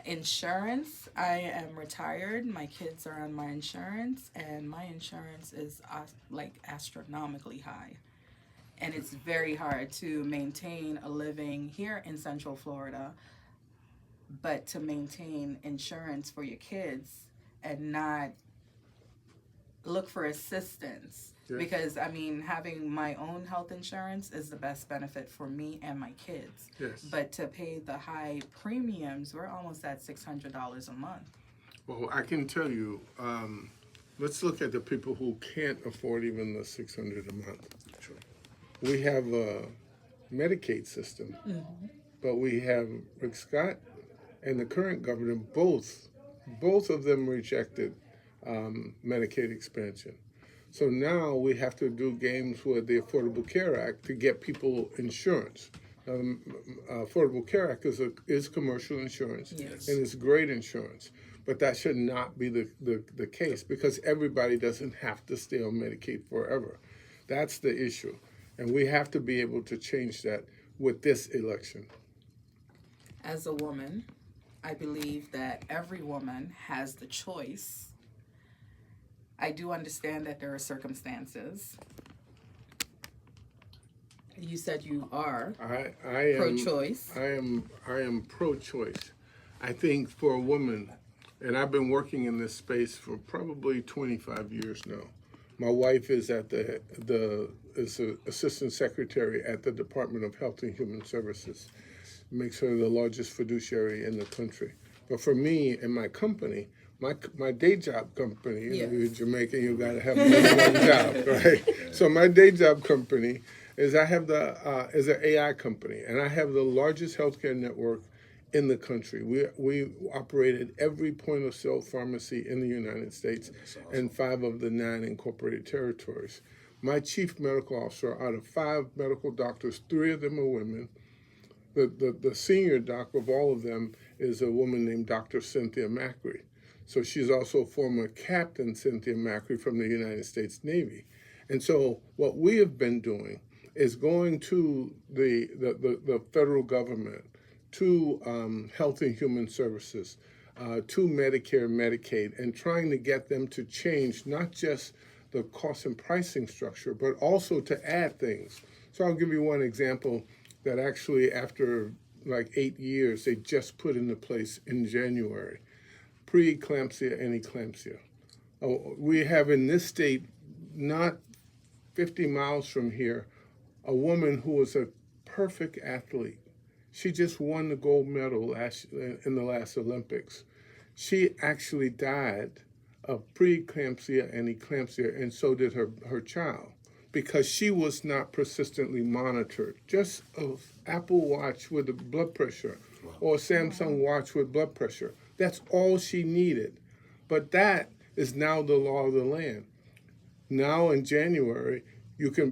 Insurance, I am retired. My kids are on my insurance, and my insurance is like astronomically high. And it's very hard to maintain a living here in Central Florida, but to maintain insurance for your kids and not look for assistance. Yes. Because I mean, having my own health insurance is the best benefit for me and my kids. Yes. But to pay the high premiums, we're almost at $600 a month. Well, I can tell you, let's look at the people who can't afford even the $600 a month. Sure. We have a Medicaid system, but we have Rick Scott and the current governor, both of them rejected Medicaid expansion. So now we have to do games with the Affordable Care Act to get people insurance. Affordable Care Act is commercial insurance, Yes. and it's great insurance. But that should not be the case, because everybody doesn't have to stay on Medicaid forever. That's the issue. And we have to be able to change that with this election. As a woman, I believe that every woman has the choice. I do understand that there are circumstances. You said you are I am pro-choice. I am pro-choice. I think for a woman, and I've been working in this space for probably 25 years now. My wife is at the assistant secretary at the Department of Health and Human Services. Makes her the largest fiduciary in the country. But for me and my company, my day job company, Yes. you're Jamaican, you got to have more than one job, right? So my day job company is is an AI company, and I have the largest healthcare network in the country. We operate at every point of sale pharmacy in the United States and 5 of the 9 incorporated territories. My chief medical officer, out of 5 medical doctors, 3 of them are women. The senior doc of all of them is a woman named Dr. Cynthia Macri. So she's also former Captain Cynthia Macri from the United States Navy. And so what we have been doing is going to the federal government, to Health and Human Services, to Medicare and Medicaid, and trying to get them to change not just the cost and pricing structure, but also to add things. So I'll give you one example that actually after like 8 years, they just put into place in January. Preeclampsia and eclampsia. We have in this state, not 50 miles from here, a woman who was a perfect athlete. She just won the gold medal in the last Olympics. She actually died of preeclampsia and eclampsia, and so did her child, because she was not persistently monitored. Just an Apple Watch with a blood pressure or a Samsung watch with blood pressure. That's all she needed. But that is now the law of the land. Now in January,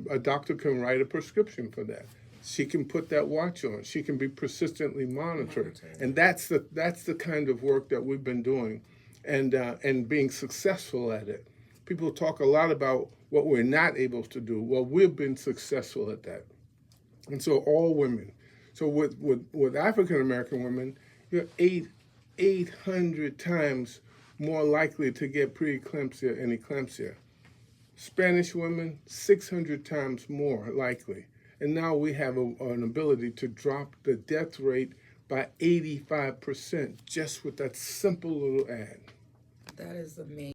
a doctor can write a prescription for that. She can put that watch on. She can be persistently monitored. And that's the kind of work that we've been doing and being successful at it. People talk a lot about what we're not able to do. Well, we've been successful at that. And so all women. So with African American women, you're 800 times more likely to get preeclampsia and eclampsia. Spanish women, 600 times more likely. And now we have an ability to drop the death rate by 85% just with that simple little ad. That is amazing.